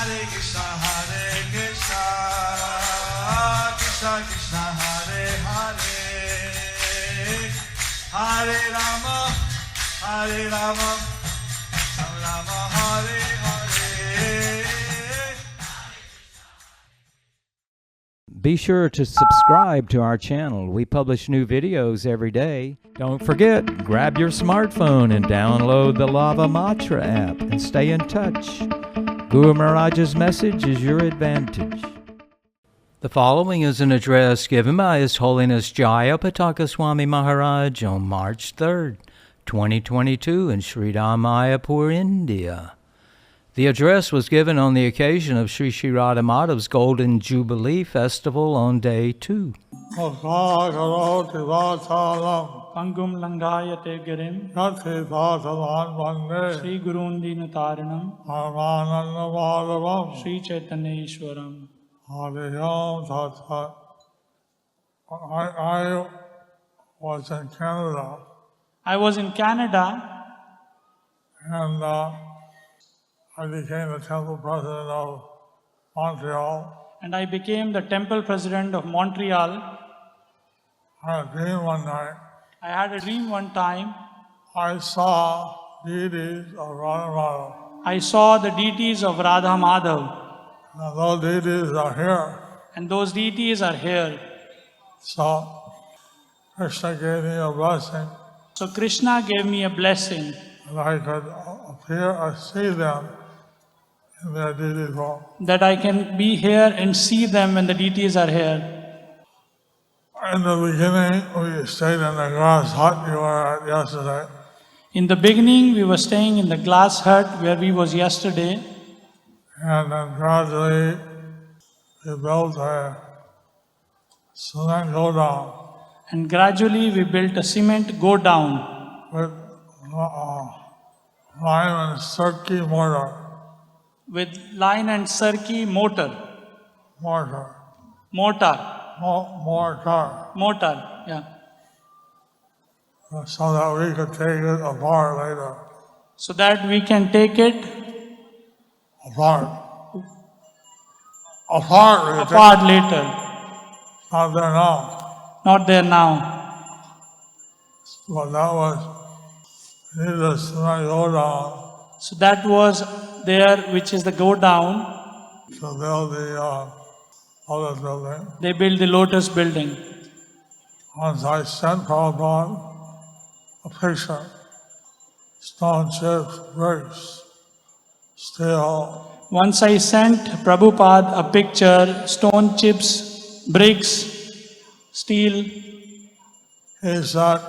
Hare Krishna, Krishna Krishna, Hare Hare, Hare Rama, Rama Rama, Hare Hare. Be sure to subscribe to our channel. We publish new videos every day. Don't forget, grab your smartphone and download the Lava Matra app and stay in touch. Guru Maharaj's message is your advantage. The following is an address given by His Holiness Jayapataka Swami Maharaj on March 3rd, 2022 in Śrī Rādhā, Mayapur, India. The address was given on the occasion of Śrī Śrī Rādhā Mādhava's Golden Jubilee Festival on day 2. Pangum Langayate Girim Sri Gurundina Taranam Sri Chaitanya Ishwaram. I was in Canada. I was in Canada And I became the temple president of Montreal. and I became the temple president of Montreal. I had a dream one night. I had a dream one time. I saw deities of Radha Madhava. I saw the deities of Radha Mādhava, And those deities are here. and those deities are here. So Krishna gave me a blessing So Krishna gave me a blessing that I could appear or see them in their deity form. that I can be here and see them when the deities are here. In the beginning, we stayed in the grass hut you were at yesterday. In the beginning, we were staying in the glass hut where we was yesterday, And then gradually we built a cement go down and gradually we built a cement go down with lime and circuit mortar. with line and circuit mortar. Mortar. Yeah. So that we could take it apart later. So that we can take it Apart. We could apart later. take- Not there now. Not there now. But that was, we needed a cement go down So that was there, which is the go down. to build the other building. They built the lotus building. Once I sent Prabhupada a picture, stone chips, bricks, steel, Once I sent Prabhupada a picture, stone chips, bricks, steel. he said,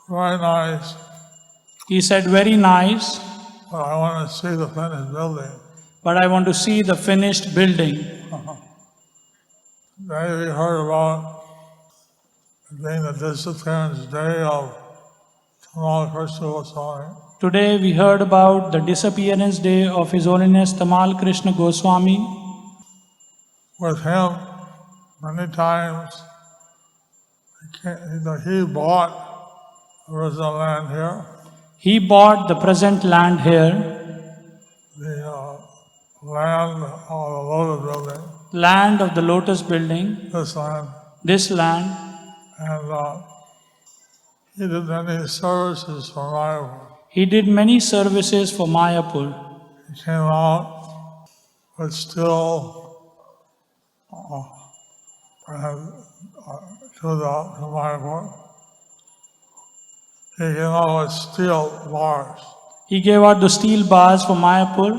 very nice, He said, very nice, but I want to see the finished building. but I want to see the finished building. Then we heard about it being the disappearance day of Tamal Krishna Goswami. Today we heard about the disappearance day of His Holiness Tamal Krishna Goswami. With him, many times, he bought original land here, He bought the present land here, the land of the Lotus building, land of the lotus building, this land, this land, and he did many services for Mayapur. He did many services for Mayapur. He came out with still to Mayapur. He came out with steel bars. He gave out the steel bars for Mayapur.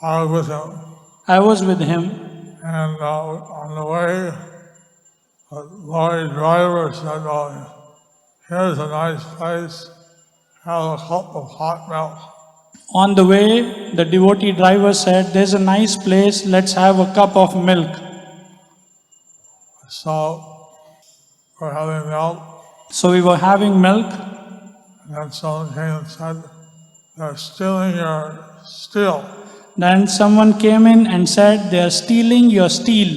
I was with him. I was with him. And on the way, the lorry driver said, "Oh, here's a nice place. Have a cup of hot milk." On the way, the devotee driver said, there's a nice place, let's have a cup of milk. So we're having milk. So we were having milk, And then someone came and said, "They're stealing your steel." then someone came in and said, they are stealing your steel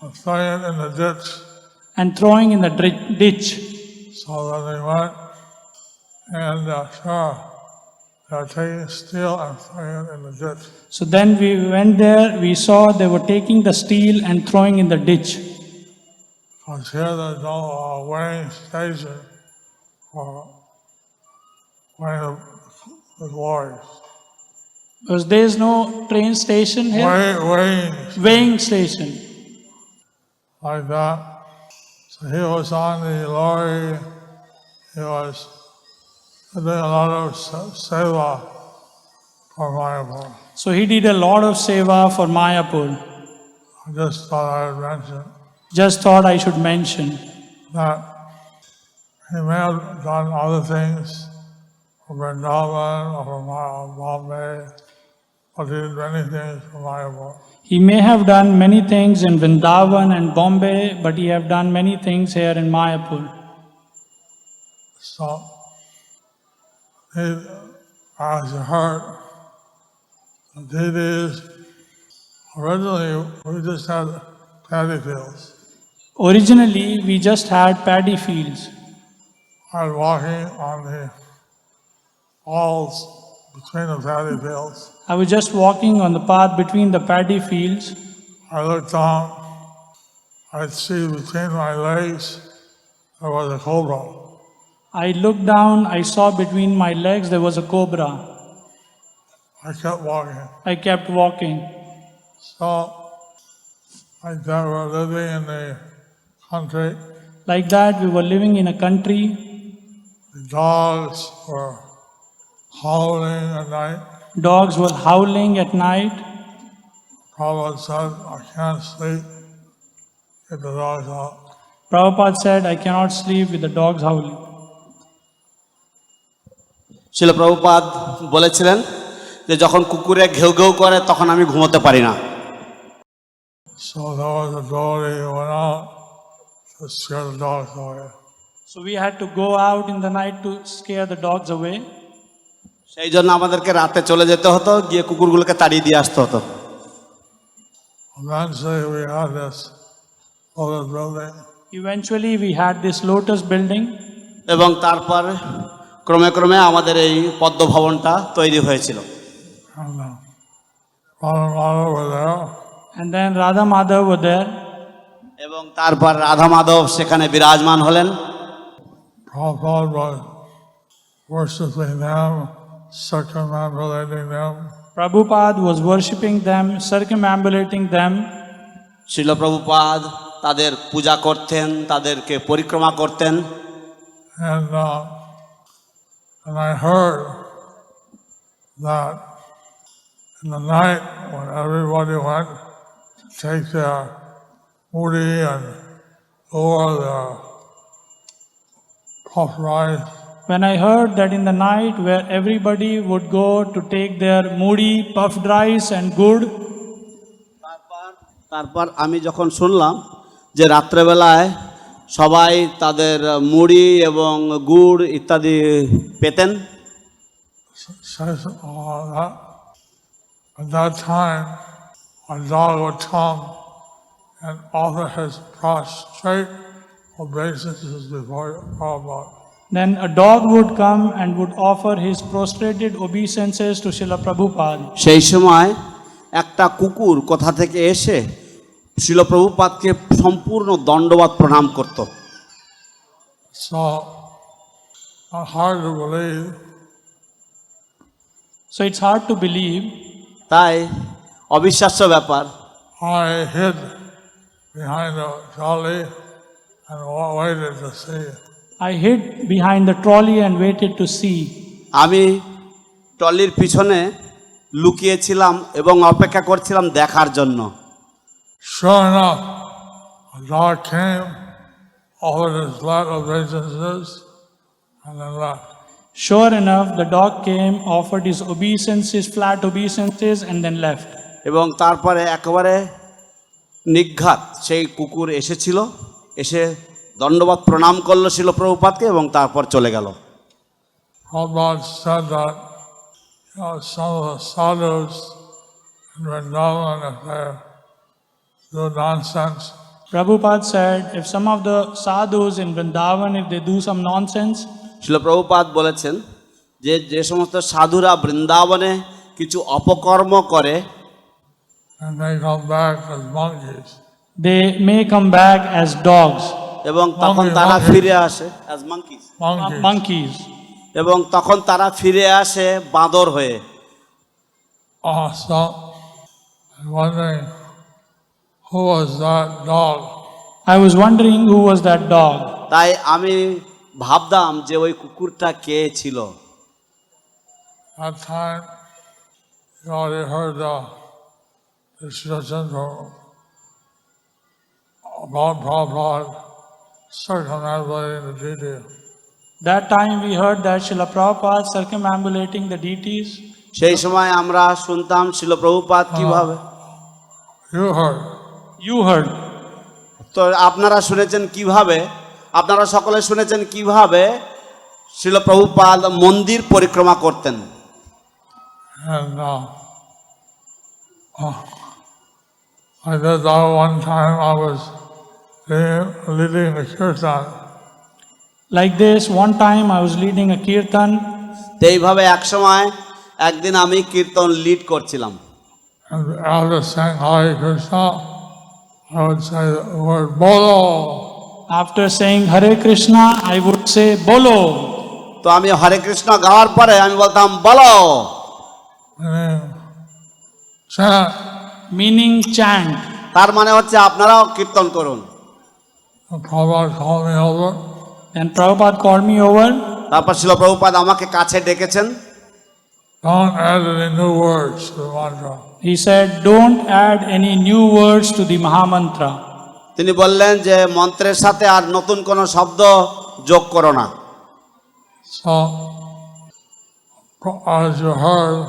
I'm throwing it in the ditch. and throwing in the ditch. So then they went and sure, they were taking steel and throwing it in the ditch. So then we went there, we saw they were taking the steel and throwing in the ditch. Because here there's no weighing station for weighing the glories. Because there is no train station here, weighing station. Like that. So he was on the lorry, he was doing a lot of seva for Mayapur. So he did a lot of seva for Mayapur. I just thought I would mention Just thought I should mention that he may have done other things for Vrindavan or for Bombay, but he did many things for Mayapur. he may have done many things in Vrindavan and Bombay, but he have done many things here in Mayapur. So, as you heard, the deities, originally we just had paddy fields. Originally, we just had paddy fields. I was walking on the walls between the paddy fields. I was just walking on the path between the paddy fields. I looked down, I'd see between my legs there was a cobra. I looked down, I saw between my legs there was a cobra. I kept walking. I kept walking. So, like that, we were living in the country. Like that, we were living in a country. The dogs were howling at night. Dogs were howling at night. Prabhupada said, I can't sleep, get the dogs out. Prabhupada said, I cannot sleep with the dogs howling. শিল প্রভুপাদ বলেছিলেন যে যখন কুকুরে ঘেউ ঘেউ করে তখন আমি ঘুমোতে পারি না। So there was a devotee who went out to scare the dogs away. So we had to go out in the night to scare the dogs away. সেই জন্য আমাদেরকে রাতে চলে যেতে হতো, গিয়ে কুকুরগুলোকে তাড়িয়ে দিয়ে আসতে হতো। Eventually we had this lotus building. Eventually we had this lotus building. এবং তারপর ক্রমে ক্রমে আমাদের এই পদ্ম ভবনটা তৈরি হয়েছিল। And Radha Mādhava were there. And then Rādhā Mādhava were there. এবং তারপর রাধা মাধব সেখানে বিরাজমান হলেন। Prabhupada was worshipping them, circumambulating them. Prabhupada was worshipping them, circumambulating them. শিল প্রভুপাদ তাদের পূজা করতেন, তাদেরকে পরিক্রমা করতেন। And I heard that in the night when everybody went to take their mudi and lower their puffed rice, When I heard that in the night where everybody would go to take their moody, puffed rice and good, তারপর আমি যখন শুনলাম যে রাত্রেবেলায় সবাই তাদের মুড়ি এবং গুড় ইত্যাদি পেতেন, at that time a dog would come and offer his prostrate obeisances before Prabhupada. then a dog would come and would offer his prostrated obeisances to Srila Prabhupada. সেই সময় একটা কুকুর কোথা থেকে এসে শিল প্রভুপাদকে সম্পূর্ণ দণ্ডবাদ প্রণাম করত। So hard to believe. So it's hard to believe. তাই অবিশ্বাস্য ব্যাপার। I hid behind the trolley and waited to see. I hid behind the trolley and waited to see. আমি ট্রলির পিছনে লুকিয়েছিলাম এবং অপেক্ষা করছিলাম দেখার জন্য। Sure enough, a dog came, offered his flat obeisances, and then left. Sure enough, the dog came, offered his obeisances, flat obeisances, and then left. এবং তারপরে একেবারে নিঘাত সেই কুকুর এসেছিল, এসে দণ্ডবাদ প্রণাম করলো শিল প্রভুপাদকে এবং তারপর চলে গেল। Prabhupada said that some of the sadhus in Vrindavan, if they do nonsense, Prabhupada said, if some of the sadhus in Vrindavan, if they do some nonsense, শিল প্রভুপাদ বলেছেন যে যে সমস্ত সাধুরা বৃন্দাবনে কিছু অপকর্ম করে, and they come back as monkeys. They may come back as dogs, এবং তখন তারা ফিরে আসে as monkeys, monkeys. এবং তখন তারা ফিরে আসে বাঁদর হয়ে। So I'm wondering who was that dog? I was wondering who was that dog. তাই আমি ভাবতাম যে ওই কুকুরটা কে ছিল। That time you already heard the discussion about Prabhupada circumambulating the deity. That time we heard that Srila Prabhupada circumambulating the deities. সেই সময় আমরা শুনতাম শিল প্রভুপাদ কিভাবে। You heard. You heard. তো আপনারা শুনেছেন কিভাবে, আপনারা সকলে শুনেছেন কিভাবে শিল প্রভুপাদ মন্দির পরিক্রমা করতেন। And I did that one time. I was leading the kirtan. Like this, one time I was leading a kirtan. তো এইভাবে একদিন আমি কীর্তন লিড করছিলাম। And after saying Hare Krishna, I would say the word Bolo. After saying Hare Krishna, I would say Bolo. তো আমি হরে কৃষ্ণ গাওয়ার পরে আমি বলতাম বলো, Chant. Meaning chant. তার মানে হচ্ছে আপনারাও কীর্তন করুন। Prabhupada called me over. Then Prabhupada called me over. তারপর শিল প্রভুপাদ আমাকে কাছে ডেকেছেন। Don't add any new words to the mantra. He said, don't add any new words to the Mahamantra. তিনি বললেন যে মন্ত্রের সাথে আর নতুন কোনো শব্দ যোগ করো না। So, as you heard,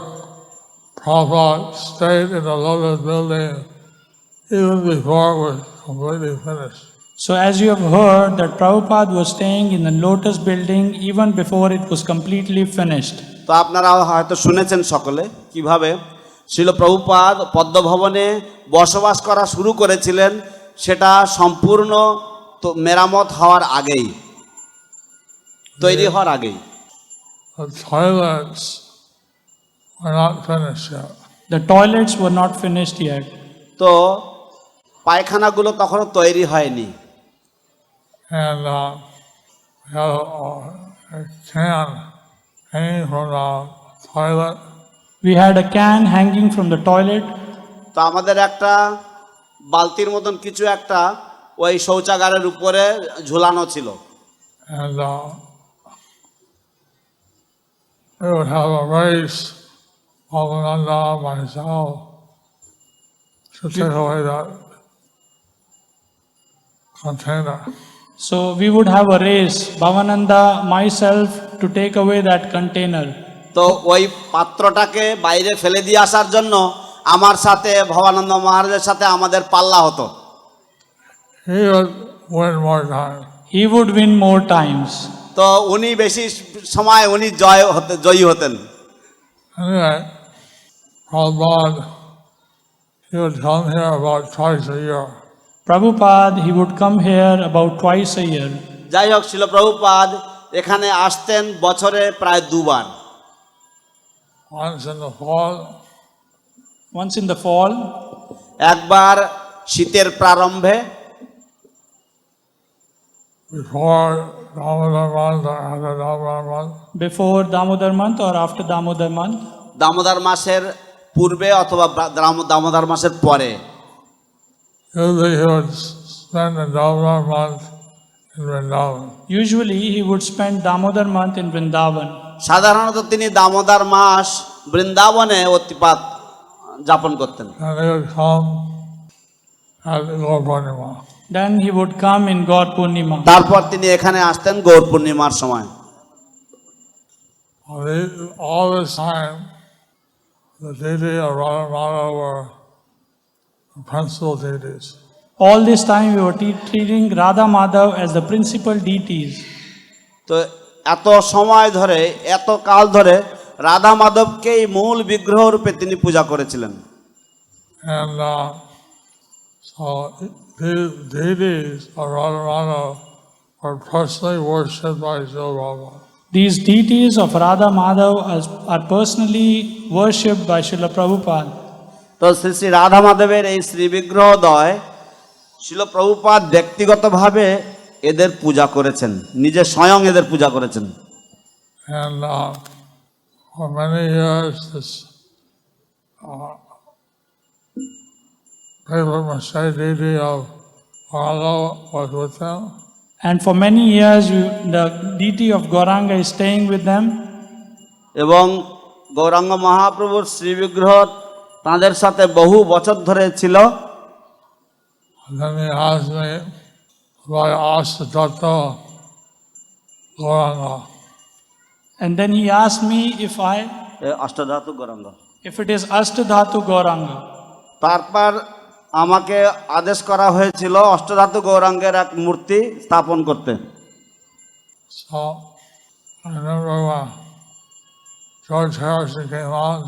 Prabhupada stayed in the Lotus building even before it was completely finished. So as you have heard that Prabhupada was staying in the Lotus building even before it was completely finished. তো আপনারা হয়তো শুনেছেন সকলে কিভাবে শিল প্রভুপাদ পদ্মভবনে বসবাস করা শুরু করেছিলেন, সেটা সম্পূর্ণ তো মেরামত হওয়ার আগেই, তৈরি হওয়ার আগেই। The toilets were not finished yet. The toilets were not finished yet. তো পায়খানাগুলো তখনও তৈরি হয়নি। And we had a can hanging from the toilet. We had a can hanging from the toilet. তো আমাদের একটা বালতির মতন কিছু একটা ওই শৌচাগারের উপরে ঝুলানো ছিল। And we would have a race, Bhavananda, myself, to take away that container. So we would have a race, Bhavananda, myself, to take away that container. তো ওই পাত্রটাকে বাইরে ফেলে দিয়ে আসার জন্য আমার সাথে ভবানন্দ মহারাজের সাথে আমাদের পাল্লা হতো। He would win more time. He would win more times. তো উনি বেশি সময় উনি জয়ী হতেন। Anyway, Prabhupada, he would come here about twice a year. Prabhupada, he would come here about twice a year. যাই হোক, শিল প্রভুপাদ এখানে আসতেন বছরে প্রায় দুবার। Once in the fall, Once in the fall, একবার শীতের প্রারম্ভে, before Damodar month or after Damodar month, before Damodar month or after Damodar month, Damodar মাসের পূর্বে অথবা দামোদর মাসের পরে। usually he would spend the Damodar month in Vrindavan. usually he would spend Damodar month in Vrindavan. সাধারণত তিনি দামোদর মাস বৃন্দাবনে অতিপাত যাপন করতেন। And he would come at Gaur Purnima. Then he would come in Gaur Purnima. তারপর তিনি এখানে আসতেন গৌর পূর্ণিমার সময়। All this time, the deity of Radha Mādhava were the principal deities. All this time we were treating Radha Mādhava as the principal deities. তো এত সময় ধরে, এত কাল ধরে রাধা মাধবকেই মূল বিগ্রহ রূপে তিনি পূজা করেছিলেন। And so the deities of Radha Mādhava were personally worshipped by Śrī Rādhā. These deities of Radha Mādhava are personally worshipped by Srila Prabhupada. তো শ্রী শ্রী রাধা মাধবের এই শ্রী বিগ্রহদ্বয় শিল প্রভুপাদ ব্যক্তিগতভাবে এদের পূজা করেছেন, নিজে স্বয়ং এদের পূজা করেছেন। And for many years, this favorite Messiah deity of Radha was with them. And for many years, the deity of Gauranga is staying with them. এবং গৌরাঙ্গ মহাপ্রভুর শ্রী বিগ্রহ তাঁদের সাথে বহু বছর ধরে ছিল। And then he asked me if I asked the Tattva Gauranga. And then he asked me অষ্টধাতু Gauranga. if it is Ashtadhatu Gauranga. তারপর আমাকে আদেশ করা হয়েছিল অষ্টধাতু গৌরাঙ্গের এক মূর্তি স্থাপন করতে। So I remember when George Harrison came on,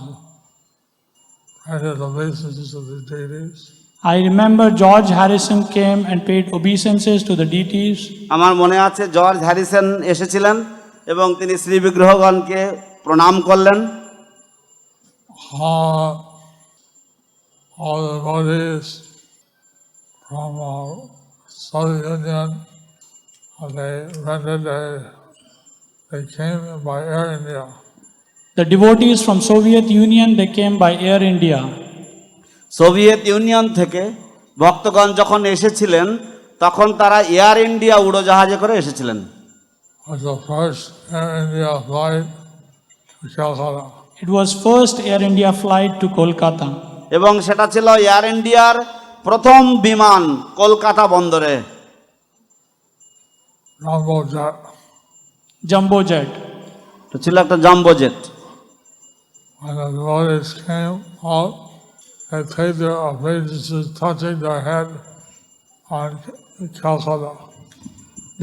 paid obeisances to the deities. I remember George Harrison came and paid obeisances to the deities. আমার মনে আছে জর্জ হ্যারিসন এসেছিলেন এবং তিনি শ্রী বিগ্রহগণকে প্রণাম করলেন। All the devotees from Soviet Union, they came by Air India. The devotees from Soviet Union, they came by Air India. Soviet union থেকে ভক্তগণ যখন এসেছিলেন তখন তারা এয়ার ইন্ডিয়া উড়োজাহাজে করে এসেছিলেন। Was the first Air India flight to Calcutta. It was first Air India flight to Kolkata. এবং সেটা ছিল এয়ার ইন্ডিয়ার প্রথম বিমান কলকাতা বন্দরে। Jumbo jet. তো ছিল একটা jumbo jet. When the devotees came out, they paid their obeisances, touching their head on Calcutta.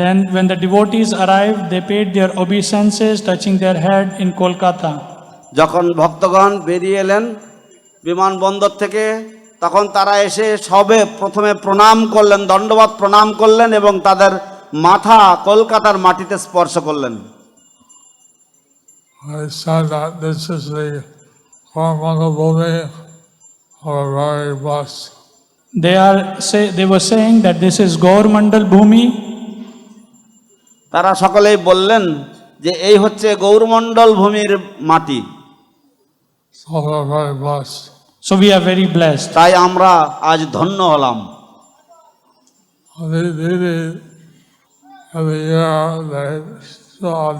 Then when the devotees arrived, they paid their obeisances, touching their head in Kolkata. যখন ভক্তগণ বেরিয়ে এলেন বিমানবন্দর থেকে তখন তারা এসে সবে প্রথমে প্রণাম করলেন, দণ্ডবত প্রণাম করলেন এবং তাদের মাথা কলকাতার মাটিতে স্পর্শ করলেন। I said that this is the Coromandel Bhumi of a very blessed. They were saying that this is Gaurmandal Bhumi. তারা সকলেই বললেন যে এই হচ্ছে গৌরমণ্ডল ভূমির মাটি। So we're very blessed. So we are very blessed. তাই আমরা আজ ধন্য হলাম। Every year they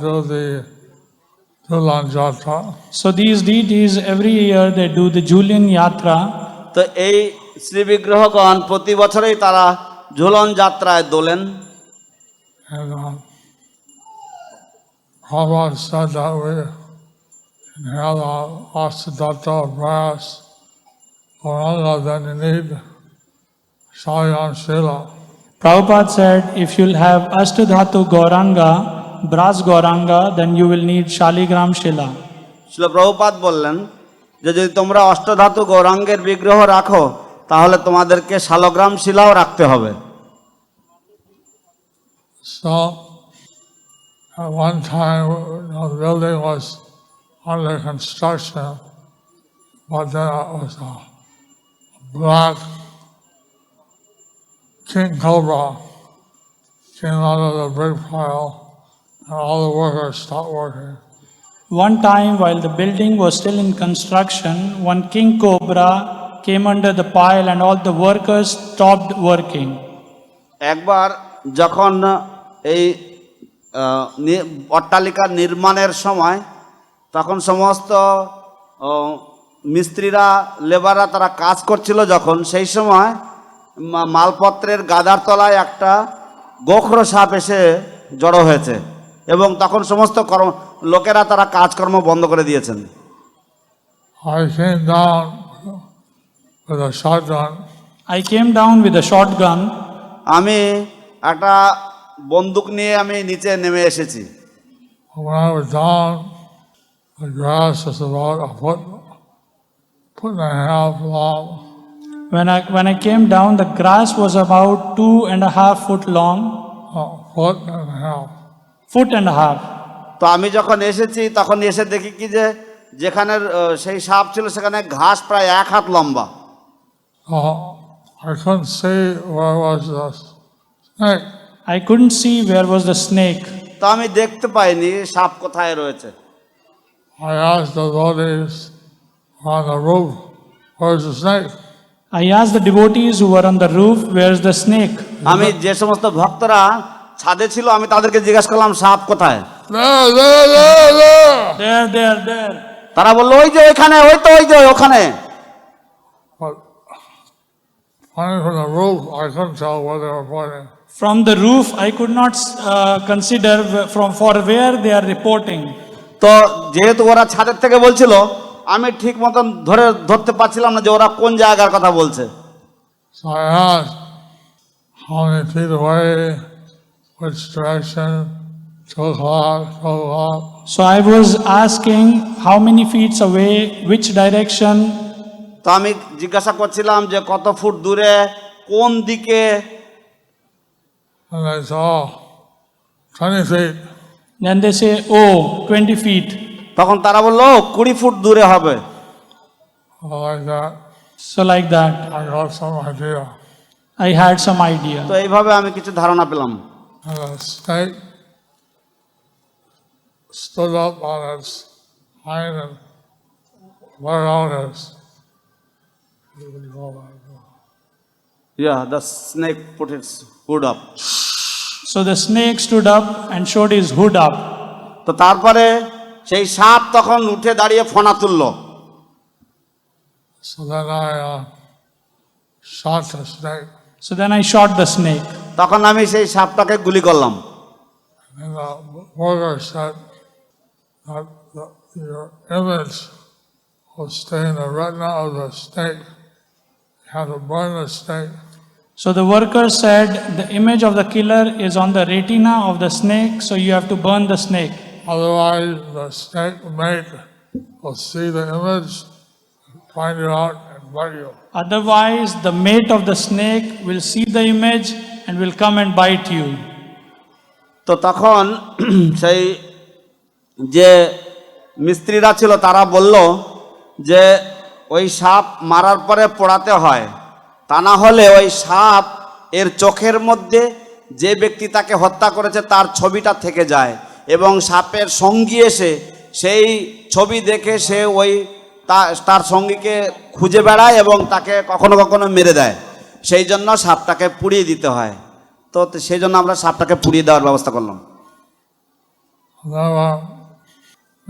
do the Julan Jatra. So these deities every year they do the Julian Yatra. তো এই শ্রী বিগ্রহগণ প্রতি বছরেই তারা ঝুলন যাত্রায় Dolen. And Prabhupada said that we can have the Ashtadhatu brass Gauranga, then you need Shayan Shila. Prabhupada said if you'll have Ashtadhatu Gauranga, brass Gauranga, then you will need Shaligram Shila. শিল প্রভুপাদ বললেন যে যদি তোমরা অষ্টধাতু গৌরাঙ্গের বিগ্রহ রাখো তাহলে তোমাদেরকে শালগ্রাম শিলাও রাখতে হবে। So at one time the building was under construction, but then it was a black king cobra came out of the brick pile and all the workers stopped working. One time while the building was still in construction, one king cobra came under the pile and all the workers stopped working. একবার যখন এই অট্টালিকা নির্মাণের সময় তখন সমস্ত মিস্ত্রিরা লেবাররা তারা কাজ করছিল, যখন সেই সময় মালপত্রের গাদার তলায় একটা গোখরো সাপ এসে জড়ো হয়েছে এবং তখন সমস্ত লোকেরা তারা কাজকর্ম বন্ধ করে দিয়েছেন। I came down with a shotgun. আমি একটা বন্দুক নিয়ে আমি নিচে নেমে এসেছি। When I was down, the grass was about a foot and a half long. When I came down, the grass was about 2.5 foot long. Foot and a half. Foot and a half. তো আমি যখন এসেছি তখন এসে দেখি কি যে যেখানে সেই সাপ ছিল সেখানে ঘাস প্রায় 1 হাত লম্বা। I couldn't see where was the snake. I couldn't see where was the snake. তো আমি দেখতে পাইনি সাপ কোথায় রয়েছে। I asked the devotees on the roof, where's the snake? I asked the devotees who were on the roof, where's the snake? আমি যে সমস্ত ভক্তরা ছাদে ছিল আমি তাদেরকে জিজ্ঞাসা করলাম সাপ কোথায়। There. তারা বললো ওই যে ওইখানে, ওই যে ওখানে। But pointing from the roof, I couldn't tell where they were pointing. From the roof, I could not consider for where they are reporting. তো যেহেতু ওরা ছাদের থেকে বলছিল আমি ঠিক মতন ধরতে পারছিলাম না যে ওরা কোন জায়গার কথা বলছে। So I asked, how many feet away, which direction, 2 o'clock. So I was asking how many feet away, which direction. তো আমি জিজ্ঞাসা করছিলাম যে কত ফুট দূরে, কোন দিকে। And they said, 20 feet. Then they say, oh, 20 feet. তখন তারা বললো 20 ফুট দূরে হবে। Like that, So like that, I got some idea. I had some idea. তো এইভাবে আমি কিছু ধারণা পেলাম। And the snake stood up on its hind and let out its. Yeah, the snake put its hood up. So the snake stood up and showed his hood up. তো তারপরে সেই সাপ তখন উঠে দাঁড়িয়ে ফনা তুললো। So then I shot the snake. So then I shot the snake. তখন আমি সেই সাপটাকে গুলি করলাম। And the worker said that your image will stay in the retina of the snake. You have to burn the snake. So the worker said the image of the killer is on the retina of the snake, so you have to burn the snake. Otherwise, the snake mate will see the image, find you out, and bite you. Otherwise, the mate of the snake will see the image and will come and bite you. তো তখন সেই যে মিস্ত্রিরা ছিল তারা বলল যে ওই সাপ মারার পরে পোড়াতে হয়, তা না হলে ওই সাপ এর চোখের মধ্যে যে ব্যক্তি তাকে হত্যা করেছে তার ছবিটা থেকে যায় এবং সাপের সঙ্গী এসে সেই ছবি দেখে সে ওই তার সঙ্গীকে খুঁজে বেড়ায় এবং তাকে কখনো কখনো মেরে দেয়। সেই জন্য সাপটাকে পুড়িয়ে দিতে হয়। তো সেই জন্য আমরা সাপটাকে পুড়িয়ে দেওয়ার ব্যবস্থা করলাম। There were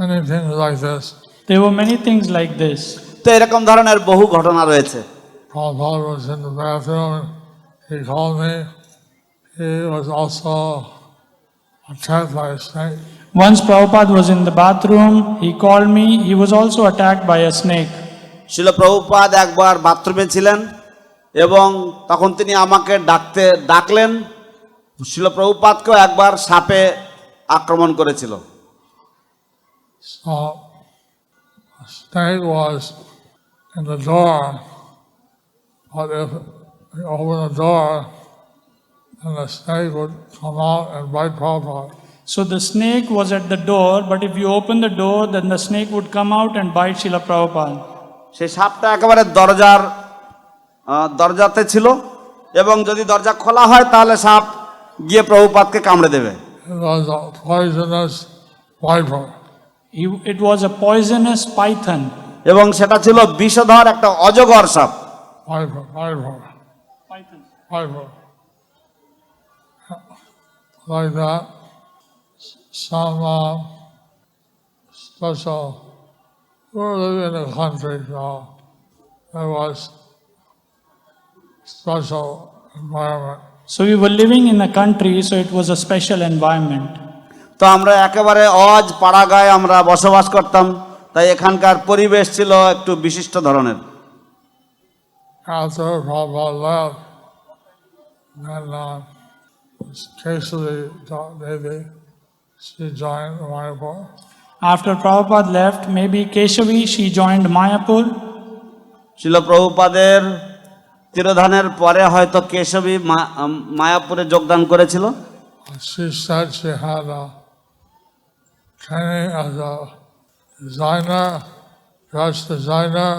many things like this. There were many things like this. তো এরকম ধরনের বহু ঘটনা রয়েছে। Prabhupada was in the bathroom. He called me. He was also attacked by a snake. Once Prabhupada was in the bathroom, he called me. He was also attacked by a snake. শিল প্রভুপাদ একবার বাথরুমে ছিলেন এবং তখন তিনি আমাকে ডাকলেন। শিল প্রভুপাদকেও একবার সাপে আক্রমণ করেছিল। So the snake was in the door, but if you open the door, then the snake would come out and bite Prabhupada. So the snake was at the door, but if you open the door, then the snake would come out and bite Srila Prabhupada. সেই সাপটা একেবারে দরজাতে ছিল এবং যদি দরজা খোলা হয় তাহলে সাপ গিয়ে প্রভুপাদকে কামড়ে দেবে। It was a poisonous viper. It was a poisonous python. এবং সেটা ছিল বিষধর একটা অজগর সাপ। Viper. Like that. Some special, we're living in a country now, there was special environment. So we were living in a country, so it was a special environment. তো আমরা একেবারে অজ পাড়াগায় আমরা বসবাস করতাম, তাই এখানকার পরিবেশ ছিল একটু বিশিষ্ট ধরনের। After Prabhupada left, then she joined Mayapur. After Prabhupada left, maybe Keshavi, she joined Mayapur. শিল প্রভুপাদের তিরোধানের পরে হয়তো কেশবী মায়াপুরে যোগদান করেছিল। She said she had training as a designer, dress designer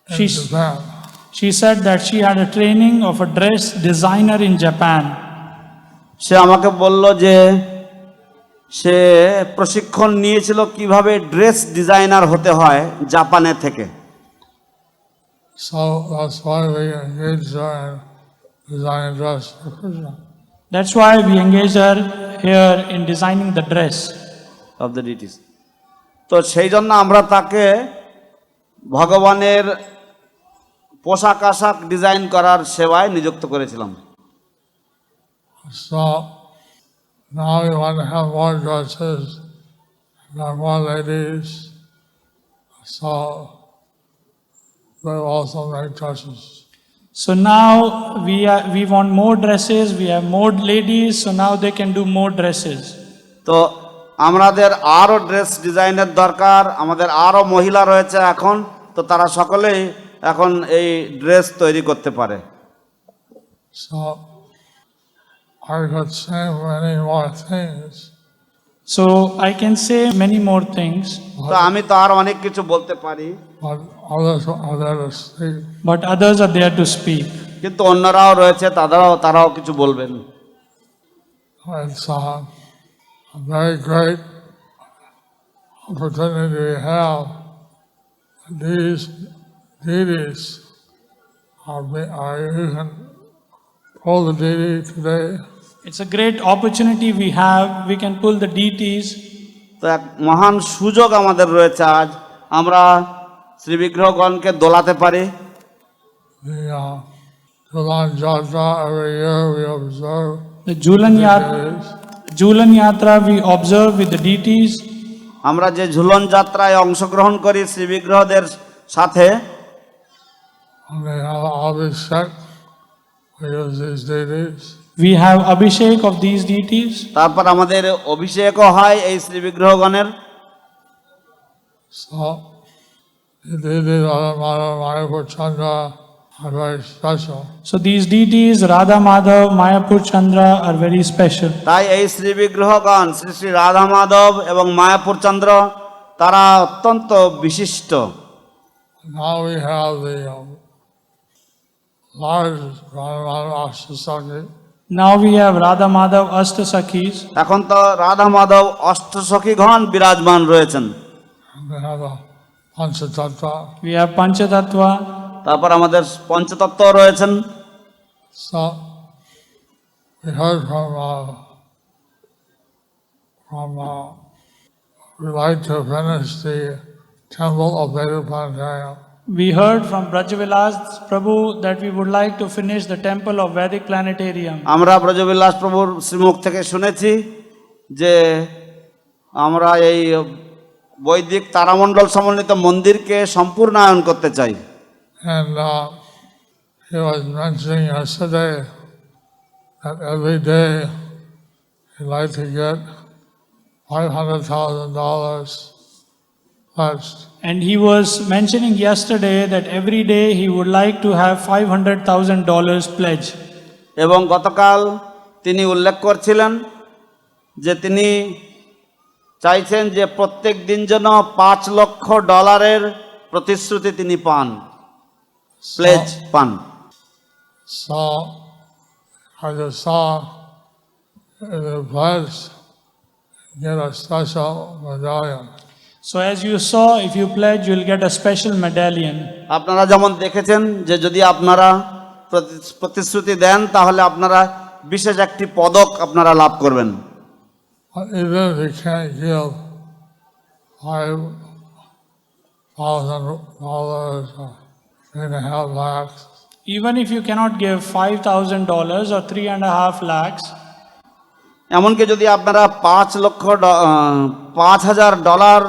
in She's- Japan. She said that she had a training of a dress designer in Japan. সে আমাকে বলল যে সে প্রশিক্ষণ নিয়েছিল কিভাবে ড্রেস ডিজাইনার হতে হয় জাপানে থেকে। So that's why we engaged her in designing dress for Krishna. That's why we engaged her here in designing the dress. Of the ডিটিস। তো সেই জন্য আমরা তাকে ভগবানের পোশাক আশাক ডিজাইন করার সেবায় নিযুক্ত করেছিলাম। So now we want to have more dresses, there are more ladies, so they also make dresses. So now we want more dresses, we have more ladies, so now they can do more dresses. তো আমাদের আরও dress ডিজাইনের দরকার, আমাদের আরও মহিলা রয়েছে এখন, তো তারা সকলেই এখন এই ড্রেস তৈরি করতে পারে। So I could say many more things, So I can say many more things, তো আমি তো আর অনেক কিছু বলতে পারি, but others are there to speak. but others are there to speak. কিন্তু অন্যরাও রয়েছে, তারাও কিছু বলবেন। It's a very great opportunity we have. These deities are you can pull the deity today. It's a great opportunity we have, we can pull the deities. তো এক মহান সুযোগ আমাদের রয়েছে আজ, আমরা শ্রী বিগ্রহগণকে দোলাতে পারি। The Julan Jatra, every year we observe The Julan Yatra we observe with the deities. আমরা যে ঝুলন যাত্রায় অংশগ্রহণ করি শ্রী বিগ্রহদের সাথে, and they have Abhishek. We use these deities. We have Abhishek of these deities. তারপর আমাদের অভিষেকও হয় এই Shri বিগ্রহগণের। So the deities Radha Mādhava, Mayapur Chandra are very special. So these deities, Radha Mādhava, Mayapur Chandra, are very special. তাই এই শ্রী বিগ্রহগণ শ্রী শ্রী রাধা মাধব এবং মায়াপুর চন্দ্র তারা অত্যন্ত বিশিষ্ট। Now we have the large Radha Ashtasaki. Now we have Radha Madhav Ashtasakhis. এখন তো রাধা মাধব অষ্টসখীগণ বিরাজমান রয়েছেন। We have a Panchatattva. We have Panchatattva. তারপর আমাদের পঞ্চতত্ত্ব রয়েছেন। So we heard we like to finish the temple of Veda Planetarium. We heard from Brajvilas Prabhu that we would like to finish the temple of Vedic Planetarium. আমরা ব্রজবিলাস প্রভুর শ্রীমুখ থেকে শুনেছি যে আমরা এই বৈদিক তারামণ্ডল সমন্বিত মন্দিরকে সম্পূর্ণায়ন করতে চাই। And he was mentioning yesterday that every day he'd like to get $500,000 pledged. And he was mentioning yesterday that every day he would like to have $500,000 pledge. এবং গতকাল তিনি উল্লেখ করছিলেন যে তিনি চাইছেন যে প্রত্যেক দিন যেন $5 লক্ষ প্রতিশ্রুতি তিনি পান, প্লেজ পান। So I just saw the pledge get a special medallion. So as you saw, if you pledge, you'll get a special medallion. আপনারা যেমন দেখেছেন যে যদি আপনারা প্রতিশ্রুতি দেন তাহলে আপনারা বিশেষ একটি পদক আপনারা লাভ করবেন। But even if you can't give $5,000 or $3.5 lakhs, Even if you cannot give $5,000 or 3.5 lakhs, এমনকি যদি আপনারা $5,000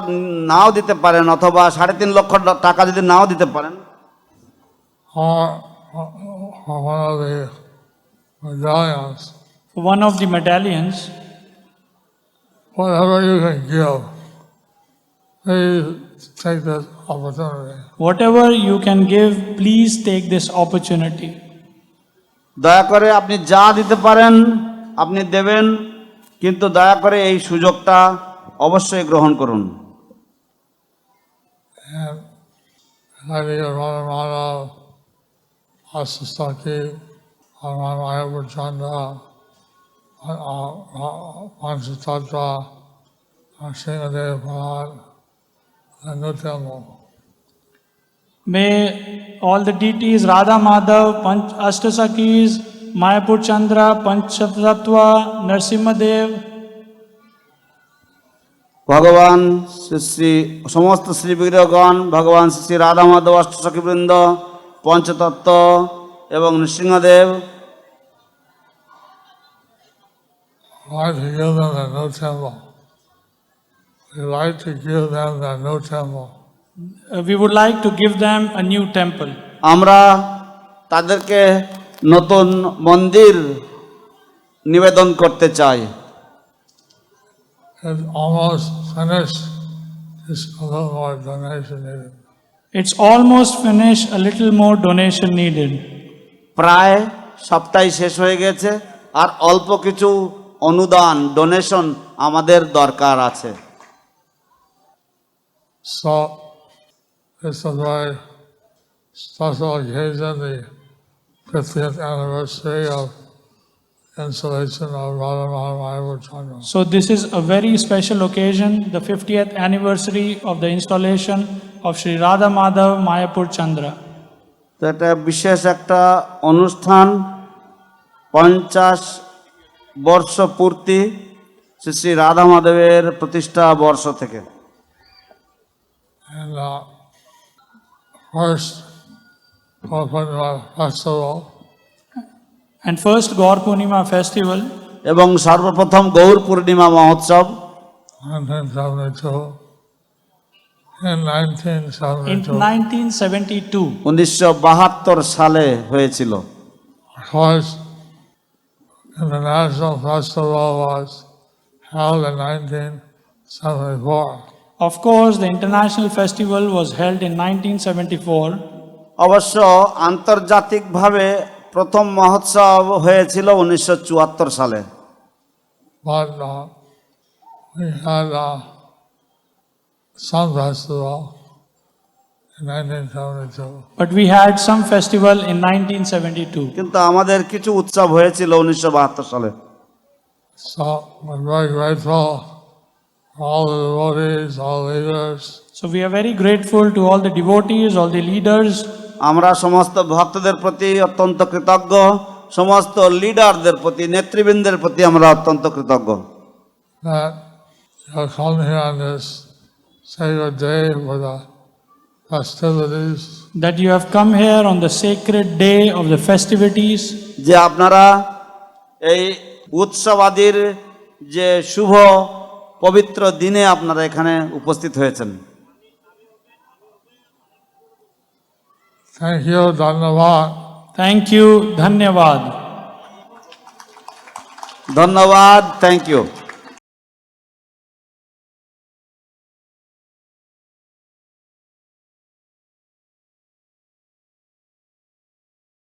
নাও দিতে পারেন অথবা $3.5 লক্ষ টাকা যদি নাও দিতে পারেন, or one of the medallions, for one of the medallions, whatever you can give, please take this opportunity. whatever you can give, please take this opportunity. দয়া করে আপনি যা দিতে পারেন আপনি দেবেন, কিন্তু দয়া করে এই সুযোগটা অবশ্যই গ্রহণ করুন। And Radha Mādhava, Asastaki, Mayapur Chandra, Panchatattva, Sringadeva, and new temple. May all the deities Radha Madhav, Ashtasakis, Mayapur Chandra, Panchatattva, Narsimhadev, ভগবান শ্রী শ্রী সমস্ত শ্রী বিগ্রহগণ, ভগবান শ্রী শ্রী রাধা মাধব, অষ্টসখীবৃন্দ, পঞ্চতত্ত্ব এবং Nrisinghadev I'd like to give them a new temple. We'd like to give them a new temple. we would like to give them a new temple. আমরা তাদেরকে নতুন মন্দির নিবেদন করতে চাই। It's almost finished. Just a little more donation needed. It's almost finished, a little more donation needed. প্রায় সপ্তাহে শেষ হয়ে গেছে, আর অল্প কিছু অনুদান ডোনেশন আমাদের দরকার আছে। So, it's a very special occasion, the 50th anniversary of installation of Radha Mādhava Chandra. So this is a very special occasion, the 50th anniversary of the installation of Śrī Rādhā Mādhava Mayapur Chandra. তো এটা বিশেষ একটা অনুষ্ঠান, 50 বর্ষ পূর্তি শ্রী শ্রী রাধা মাধবের প্রতিষ্ঠা বর্ষ থেকে। And first Gopurnima festival, And first Gaur Purnima festival, এবং সর্বপ্রথম গৌর পূর্ণিমা মহোৎসব 1972, in in 1972. 1972. 1972 সালে হয়েছিল। Of course, International Festival was held in 1974. Of course, the international festival was held in 1974. অবশ্য আন্তর্জাতিকভাবে প্রথম মহোৎসব হয়েছিল 1974 সালে। But we had some festival in 1972. But we had some festival in 1972. কিন্তু আমাদের কিছু উৎসব হয়েছিল 1972 সালে। So we're very grateful for all the devotees, all leaders, So we are very grateful to all the devotees, all the leaders. আমরা সমস্ত ভক্তদের প্রতি অত্যন্ত কৃতজ্ঞ, সমস্ত লিডারদের প্রতি, নেতৃবৃন্দের প্রতি আমরা অত্যন্ত কৃতজ্ঞ that you have come here on this sacred day for the festivities. That you have come here on the sacred day of the festivities. যে আপনারা এই উৎসবাদির যে শুভ পবিত্র দিনে আপনারা এখানে উপস্থিত হয়েছেন। Thank you, Dhanyavad. Thank you, Dhanyavad. ধন্যবাদ, থ্যাংক ইউ।